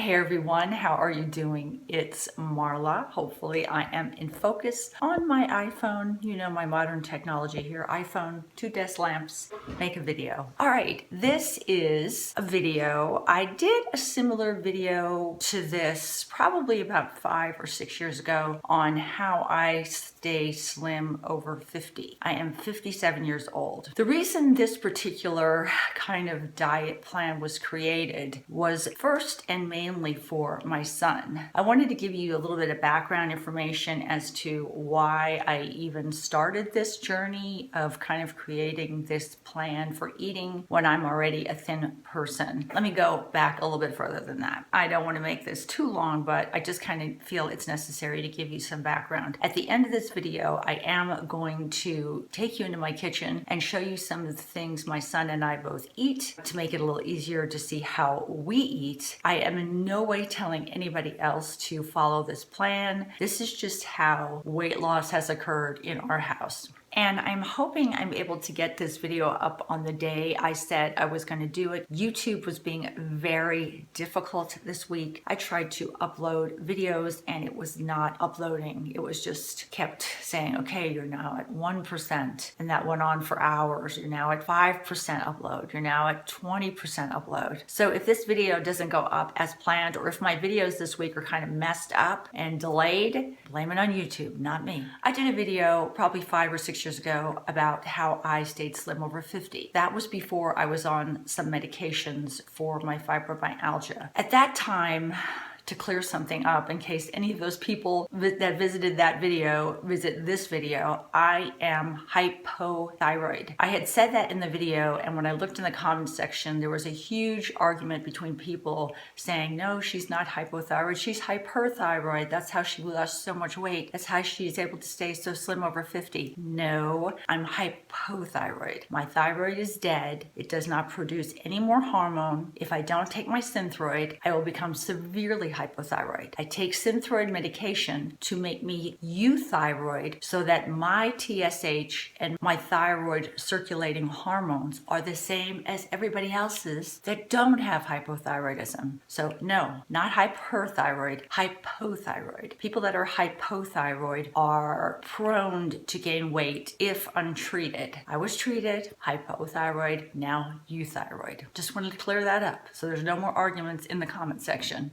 Hey everyone, how are you doing? It's Marla. Hopefully I am in focus on my iPhone. You know, my modern technology here. iPhone, 2 desk lamps, make a video. All right, this is a video. I did a similar video to this probably about 5 or 6 years ago on how I stay slim over 50. I am 57 years old. The reason this particular kind of diet plan was created was first and mainly for my son. I wanted to give you a little bit of background information as to why I even started this journey of kind of creating this plan for eating when I'm already a thin person. Let me go back a little bit further than that. I don't want to make this too long, but I just kind of feel it's necessary to give you some background. At the end of this video, I am going to take you into my kitchen and show you some of the things my son and I both eat to make it a little easier to see how we eat. I am in no way telling anybody else to follow this plan. This is just how weight loss has occurred in our house. And I'm hoping I'm able to get this video up on the day I said I was going to do it. YouTube was being very difficult this week. I tried to upload videos and it was not uploading. It was just kept saying, okay, you're now at 1%. And that went on for hours. You're now at 5% upload. You're now at 20% upload. So if this video doesn't go up as planned, or if my videos this week are kind of messed up and delayed, blame it on YouTube, not me. I did a video probably 5 or 6 years ago about how I stayed slim over 50. That was before I was on some medications for my fibromyalgia. At that time, to clear something up in case any of those people that visited that video visit this video, I am hypothyroid. I had said that in the video, and when I looked in the comments section, there was a huge argument between people saying, no, she's not hypothyroid, she's hyperthyroid. That's how she lost so much weight. That's how she's able to stay so slim over 50. No, I'm hypothyroid. My thyroid is dead. It does not produce any more hormone. If I don't take my Synthroid, I will become severely hypothyroid. I take Synthroid medication to make me euthyroid so that my TSH and my thyroid circulating hormones are the same as everybody else's that don't have hypothyroidism. So no, not hyperthyroid, hypothyroid. People that are hypothyroid are prone to gain weight if untreated. I was treated, hypothyroid, now euthyroid. Just wanted to clear that up so there's no more arguments in the comment section.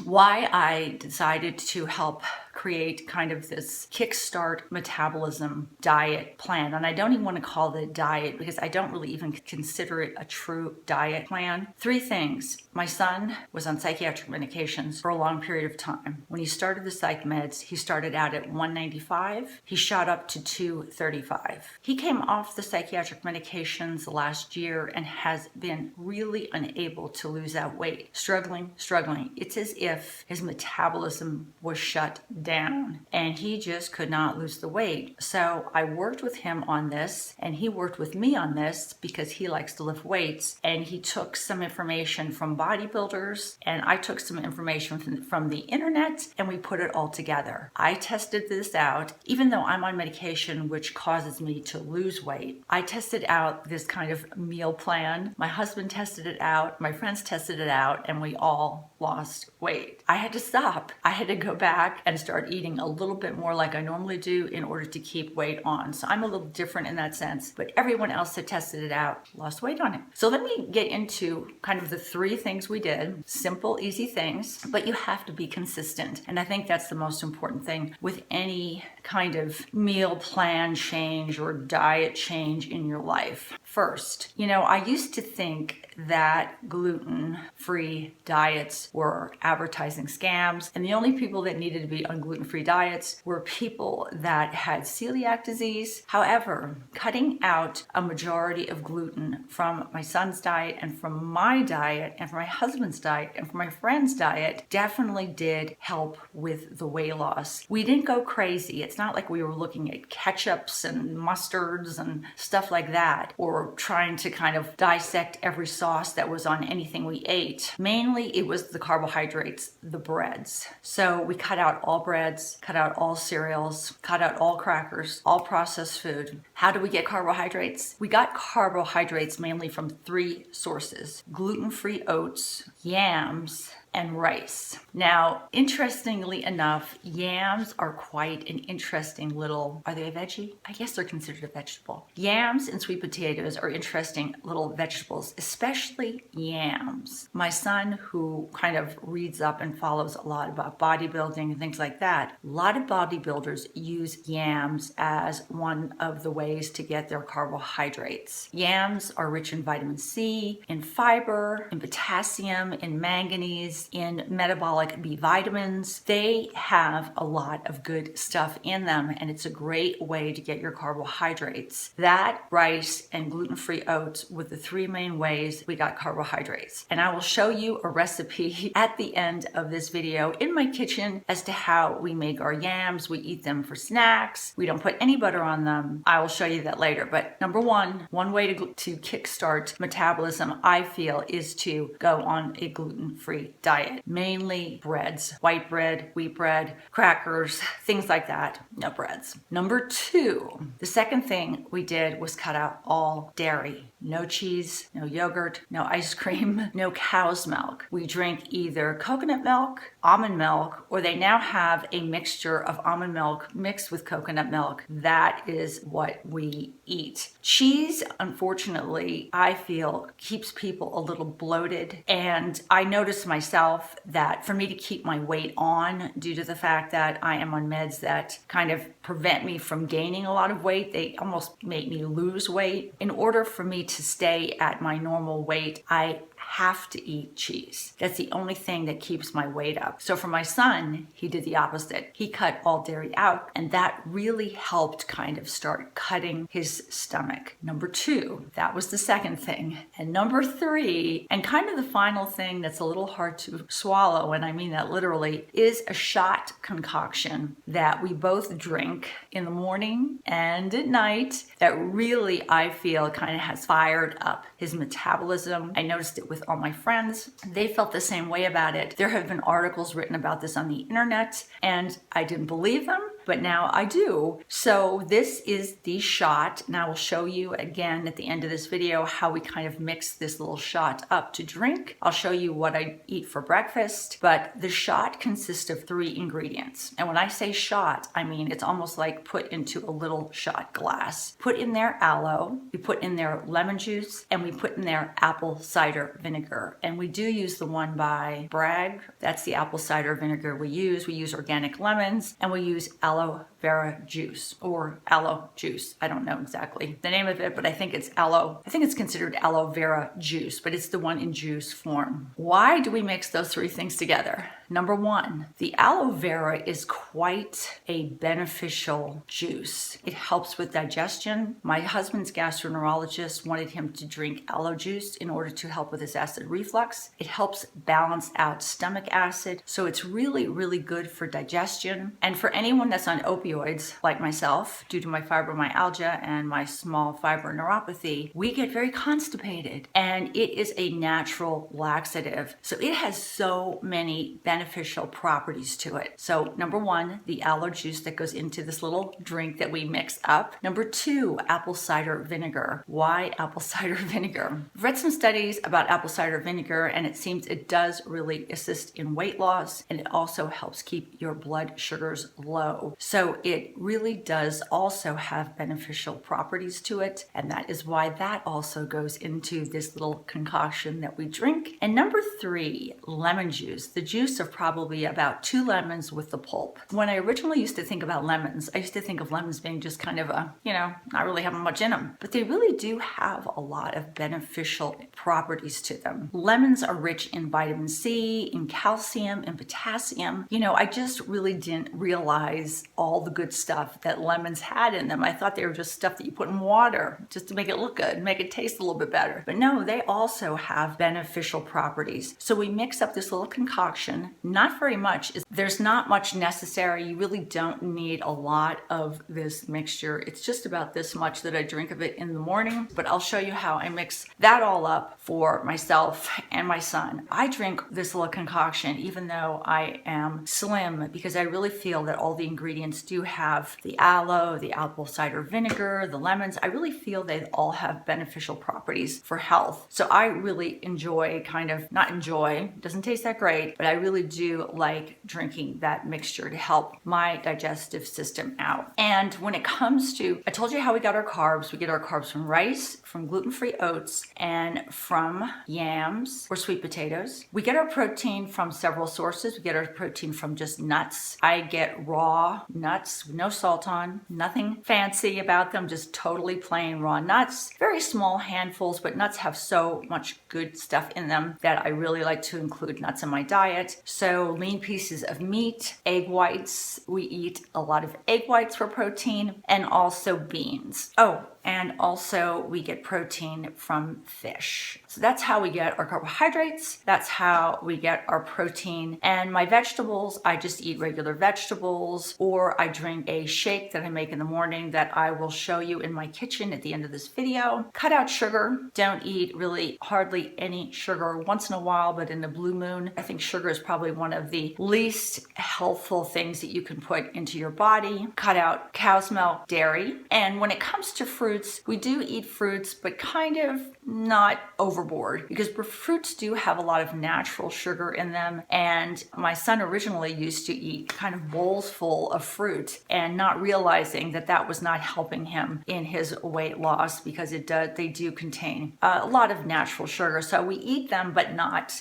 Why I decided to help create kind of this kickstart metabolism diet plan. And I don't even want to call it a diet because I don't really even consider it a true diet plan. 3 things. My son was on psychiatric medications for a long period of time. When he started the psych meds, he started out at 195. He shot up to 235. He came off the psychiatric medications last year and has been really unable to lose that weight. Struggling. It's as if his metabolism was shut down and he just could not lose the weight. So I worked with him on this and he worked with me on this because he likes to lift weights, and he took some information from bodybuilders and I took some information from the internet and we put it all together. I tested this out. Even though I'm on medication which causes me to lose weight, I tested out this kind of meal plan. My husband tested it out, my friends tested it out, and we all lost weight. I had to stop. I had to go back and start eating a little bit more like I normally do in order to keep weight on. So I'm a little different in that sense, but everyone else that tested it out lost weight on it. So let me get into kind of the 3 things we did. Simple, easy things, but you have to be consistent. And I think that's the most important thing with any kind of meal plan change or diet change in your life. First, I used to think that gluten-free diets were advertising scams, and the only people that needed to be on gluten-free diets were people that had celiac disease. However, cutting out a majority of gluten from my son's diet and from my diet and from my husband's diet and from my friend's diet definitely did help with the weight loss. We didn't go crazy. It's not like we were looking at ketchups and mustards and stuff like that, or trying to kind of dissect every sauce that was on anything we ate. Mainly it was the carbohydrates, the breads. So we cut out all breads, cut out all cereals, cut out all crackers, all processed food. How do we get carbohydrates? We got carbohydrates mainly from 3 sources: gluten-free oats, yams, and rice. Now, interestingly enough, yams are quite an interesting little, are they a veggie? I guess they're considered a vegetable. Yams and sweet potatoes are interesting little vegetables, especially yams. My son, who kind of reads up and follows a lot about bodybuilding and things like that, a lot of bodybuilders use yams as one of the ways to get their carbohydrates. Yams are rich in vitamin C, in fiber, in potassium, in manganese, in metabolic B vitamins. They have a lot of good stuff in them, and it's a great way to get your carbohydrates. That, rice, and gluten-free oats were the three main ways we got carbohydrates. And I will show you a recipe at the end of this video in my kitchen as to how we make our yams. We eat them for snacks. We don't put any butter on them. I will show you that later. But number one way to kickstart metabolism, I feel, is to go on a gluten-free diet. Mainly breads, white bread, wheat bread, crackers, things like that. No breads. Number two, the second thing we did was cut out all dairy. No cheese, no yogurt, no ice cream, no cow's milk. We drink either coconut milk, almond milk, or they now have a mixture of almond milk mixed with coconut milk. That is what we eat. Cheese, unfortunately, I feel keeps people a little bloated. And I noticed myself that for me to keep my weight on, due to the fact that I am on meds that kind of prevent me from gaining a lot of weight, they almost make me lose weight. In order for me to stay at my normal weight, I have to eat cheese. That's the only thing that keeps my weight up. So for my son, he did the opposite. He cut all dairy out, and that really helped kind of start cutting his stomach. Number two, that was the second thing. And number three, and kind of the final thing that's a little hard to swallow, and I mean that literally, is a shot concoction that we both drink in the morning and at night that really, I feel, kind of has fired up his metabolism. I noticed it with all my friends. They felt the same way about it. There have been articles written about this on the internet, and I didn't believe them, but now I do. So this is the shot, and I will show you again at the end of this video how we kind of mix this little shot up to drink. I'll show you what I eat for breakfast, but the shot consists of 3 ingredients. And when I say shot, I mean it's almost like put into a little shot glass. Put in there aloe, we put in there lemon juice, and we put in there apple cider vinegar. And we do use the one by Bragg. That's the apple cider vinegar we use. We use organic lemons, and we use aloe vera juice or aloe juice. I don't know exactly the name of it, but I think it's aloe. I think it's considered aloe vera juice, but it's the one in juice form. Why do we mix those 3 things together? Number one, the aloe vera is quite a beneficial juice. It helps with digestion. My husband's gastroenterologist wanted him to drink aloe juice in order to help with his acid reflux. It helps balance out stomach acid. So it's really, really good for digestion. And for anyone that's on opioids, like myself, due to my fibromyalgia and my small fiber neuropathy, we get very constipated. And it is a natural laxative. So it has so many beneficial properties to it. So number one, the aloe juice that goes into this little drink that we mix up. Number two, apple cider vinegar. Why apple cider vinegar? I've read some studies about apple cider vinegar, and it seems it does really assist in weight loss, and it also helps keep your blood sugars low. So it really does also have beneficial properties to it, and that is why that also goes into this little concoction that we drink. And number three, lemon juice. The juice of probably about 2 lemons with the pulp. When I originally used to think about lemons, I used to think of lemons being just kind of not really having much in them, but they really do have a lot of beneficial properties to them. Lemons are rich in vitamin C, in calcium, and potassium. I just really didn't realize all the good stuff that lemons had in them. I thought they were just stuff that you put in water just to make it look good, make it taste a little bit better. But no, they also have beneficial properties. So we mix up this little concoction. Not very much. There's not much necessary. You really don't need a lot of this mixture. It's just about this much that I drink of it in the morning, but I'll show you how I mix that all up for myself and my son. I drink this little concoction even though I am slim because I really feel that all the ingredients ingredients do have the aloe, the apple cider vinegar, the lemons. I really feel they all have beneficial properties for health. So I really enjoy not enjoy, doesn't taste that great, but I really do like drinking that mixture to help my digestive system out. And when it comes to, I told you how we got our carbs. We get our carbs from rice, from gluten-free oats, and from yams or sweet potatoes. We get our protein from several sources. We get our protein from just nuts. I get raw nuts, no salt on, nothing fancy about them, just totally plain raw nuts. Very small handfuls, but nuts have so much good stuff in them that I really like to include nuts in my diet. So lean pieces of meat, egg whites. We eat a lot of egg whites for protein, and also beans. Oh, and also we get protein from fish. So that's how we get our carbohydrates. That's how we get our protein. And my vegetables, I just eat regular vegetables, or I drink a shake that I make in the morning that I will show you in my kitchen at the end of this video. Cut out sugar. Don't eat really hardly any sugar once in a while, but in a blue moon, I think sugar is probably one of the least healthful things that you can put into your body. Cut out cow's milk, dairy. And when it comes to fruits, we do eat fruits, but kind of not overboard, because fruits do have a lot of natural sugar in them. And my son originally used to eat kind of bowls full of fruit and not realizing that that was not helping him in his weight loss, because they do contain a lot of natural sugar. So we eat them, but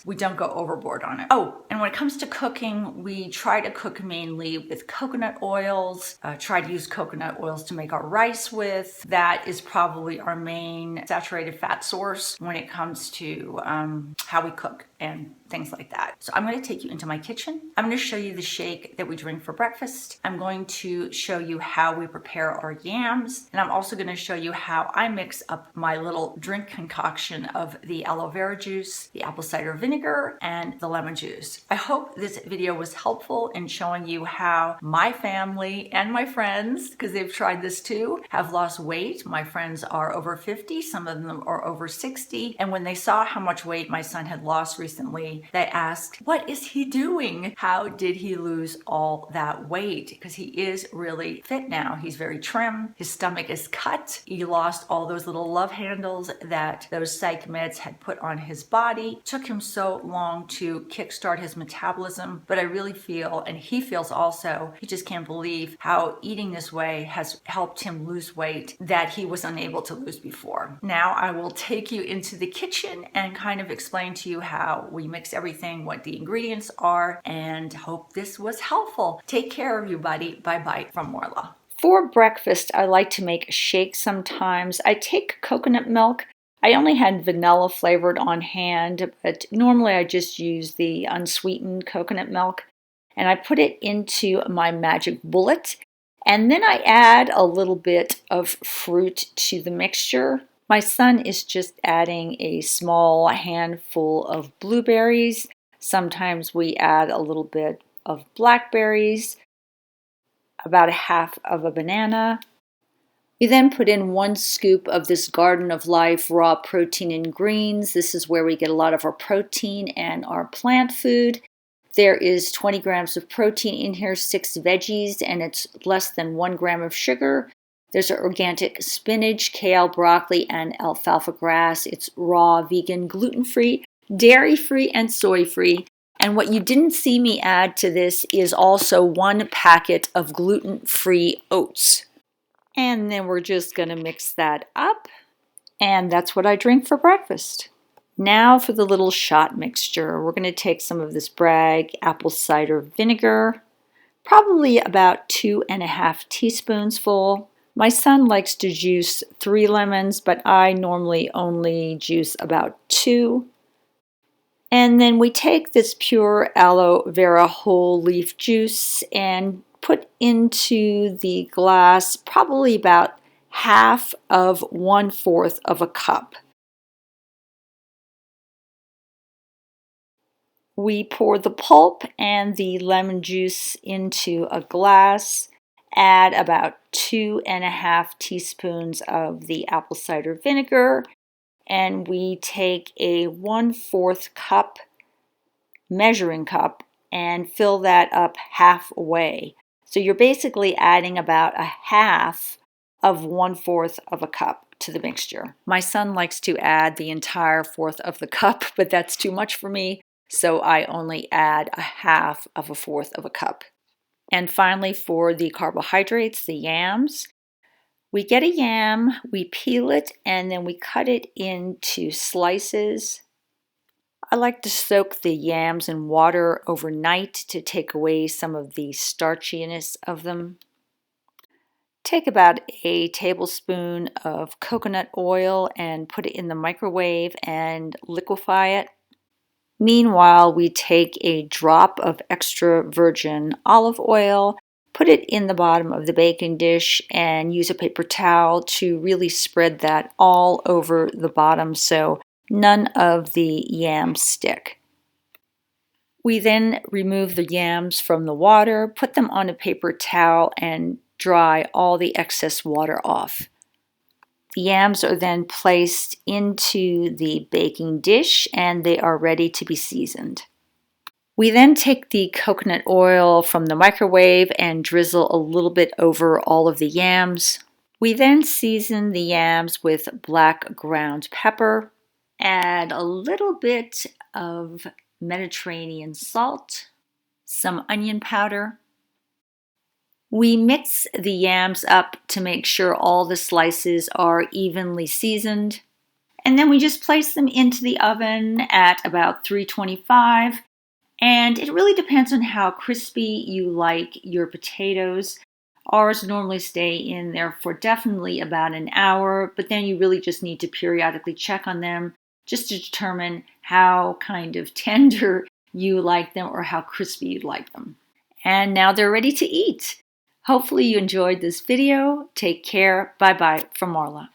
we don't go overboard on it. Oh, and when it comes to cooking, we try to cook mainly with coconut oils, try to use coconut oils to make our rice with. That is probably our main saturated fat source when it comes to how we cook and things like that. So I'm going to take you into my kitchen. I'm going to show you the shake that we drink for breakfast. I'm going to show you how we prepare our yams. And I'm also going to show you how I mix up my little drink concoction of the aloe vera juice, the apple cider vinegar, and the lemon juice. I hope this video was helpful in showing you how my family and my friends, because they've tried this too, have lost weight. My friends are over 50, some of them are over 60. And when they saw how much weight my son had lost recently, they asked, what is he doing? How did he lose all that weight? Because he is really fit now. He's very trim. His stomach is cut. He lost all those little love handles that those psych meds had put on his body. It took him so long to kickstart his metabolism, but I really feel, and he feels also, he just can't believe how eating this way has helped him lose weight that he was unable to lose before. Now I will take you into the kitchen and kind of explain to you how we mix everything, what the ingredients are, and hope this was helpful. Take care, everybody. Bye-bye from Marla. For breakfast, I like to make a shake sometimes. I take coconut milk. I only had vanilla flavored on hand, but normally I just use the unsweetened coconut milk. And I put it into my magic bullet. And then I add a little bit of fruit to the mixture. My son is just adding a small handful of blueberries. Sometimes we add a little bit of blackberries, about a half of a banana. We then put in 1 scoop of this Garden of Life raw protein and greens. This is where we get a lot of our protein and our plant food. There is 20 grams of protein in here, 6 veggies, and it's less than 1 gram of sugar. There's organic spinach, kale, broccoli, and alfalfa grass. It's raw, vegan, gluten-free, dairy-free, and soy-free. And what you didn't see me add to this is also 1 packet of gluten-free oats. And then we're just going to mix that up. And that's what I drink for breakfast. Now for the little shot mixture. We're going to take some of this Bragg apple cider vinegar, probably about 2½ teaspoons full. My son likes to juice 3 lemons, but I normally only juice about 2. And then we take this pure aloe vera whole leaf juice and put into the glass probably about half of 1/4 of a cup. We pour the pulp and the lemon juice into a glass, add about 2½ teaspoons of the apple cider vinegar, and we take a 1/4 cup measuring cup and fill that up halfway. So you're basically adding about a half of 1/4 of a cup to the mixture. My son likes to add the entire fourth of the cup, but that's too much for me, so I only add a half of a fourth of a cup. And finally, for the carbohydrates, the yams, we get a yam, we peel it, and then we cut it into slices. I like to soak the yams in water overnight to take away some of the starchiness of them. Take about a tablespoon of coconut oil and put it in the microwave and liquefy it. Meanwhile, we take a drop of extra virgin olive oil, put it in the bottom of the baking dish, and use a paper towel to really spread that all over the bottom so none of the yams stick. We then remove the yams from the water, put them on a paper towel, and dry all the excess water off. The yams are then placed into the baking dish and they are ready to be seasoned. We then take the coconut oil from the microwave and drizzle a little bit over all of the yams. We then season the yams with black ground pepper, add a little bit of Mediterranean salt, some onion powder. We mix the yams up to make sure all the slices are evenly seasoned. And then we just place them into the oven at about 325. And it really depends on how crispy you like your potatoes. Ours normally stay in there for definitely about an hour, but then you really just need to periodically check on them just to determine how kind of tender you like them or how crispy you'd like them. And now they're ready to eat. Hopefully you enjoyed this video. Take care. Bye-bye from Marla.